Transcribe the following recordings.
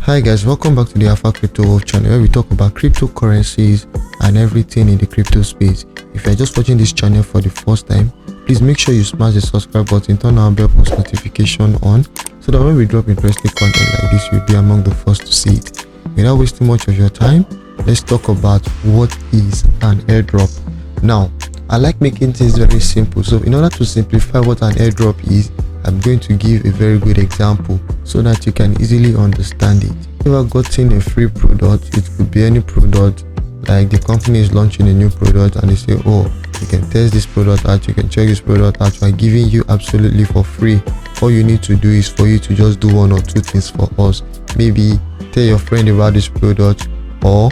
Hi guys, welcome back to the Alpha Crypto World channel where we talk about cryptocurrencies and everything in the crypto space. If you're just watching this channel for the first time, please make sure you smash the subscribe button, turn on bell post notification on so that when we drop interesting content like this, you'll be among the first to see it. Without wasting much of your time, let's talk about what is an airdrop. Now, I like making things very simple, so in order to simplify what an airdrop is, I'm going to give a very good example so that you can easily understand it. If you have gotten a free product, it could be any product, like the company is launching a new product and they say, oh, you can test this product out, you can check this product out, we're giving you absolutely for free. All you need to do is for you to just do one or two things for us. Maybe tell your friend about this product, or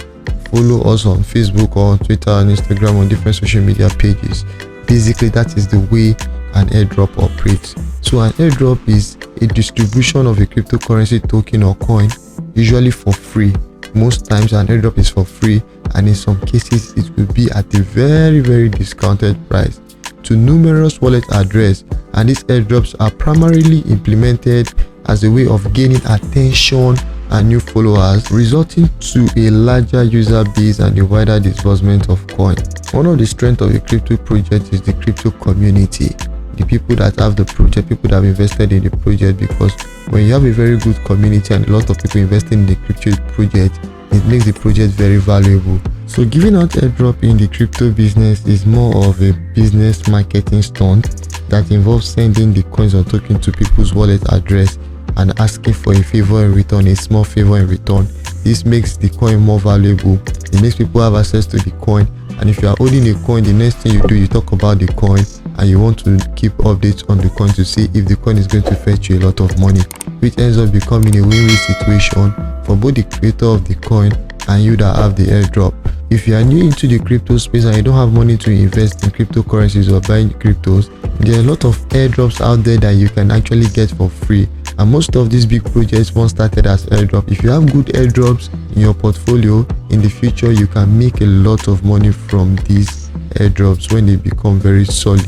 follow us on Facebook or on Twitter and Instagram on different social media pages. Basically, that is the way an airdrop operates. So an airdrop is a distribution of a cryptocurrency token or coin, usually for free. Most times an airdrop is for free, and in some cases it will be at a very discounted price to numerous wallet address. And these airdrops are primarily implemented as a way of gaining attention and new followers, resulting to a larger user base and a wider disbursement of coin. One of the strengths of a crypto project is the crypto community. The people that have the project, people that have invested in the project, because when you have a very good community and a lot of people investing in the crypto project, it makes the project very valuable. So giving out airdrop in the crypto business is more of a business marketing stunt that involves sending the coins or token to people's wallet address and asking for a favor in return, a small favor in return. This makes the coin more valuable. It makes people have access to the coin, and if you are holding a coin, the next thing you do, you talk about the coin and you want to keep updates on the coin to see if the coin is going to fetch you a lot of money, which ends up becoming a win-win situation for both the creator of the coin and you that have the airdrop. If you are new into the crypto space and you don't have money to invest in cryptocurrencies or buying cryptos, there are a lot of airdrops out there that you can actually get for free. And most of these big projects once started as airdrop. If you have good airdrops in your portfolio, in the future you can make a lot of money from these airdrops when they become very solid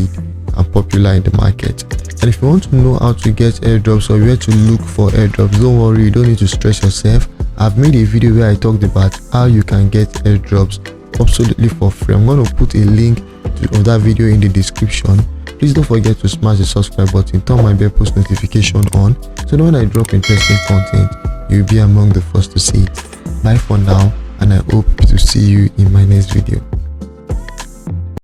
and popular in the market. And if you want to know how to get airdrops or where to look for airdrops, don't worry, you don't need to stress yourself. I've made a video where I talked about how you can get airdrops absolutely for free. I'm going to put a link of that video in the description. Please don't forget to smash the subscribe button, turn my bell post notification on, so that when I drop interesting content, you'll be among the first to see it. Bye for now, and I hope to see you in my next video.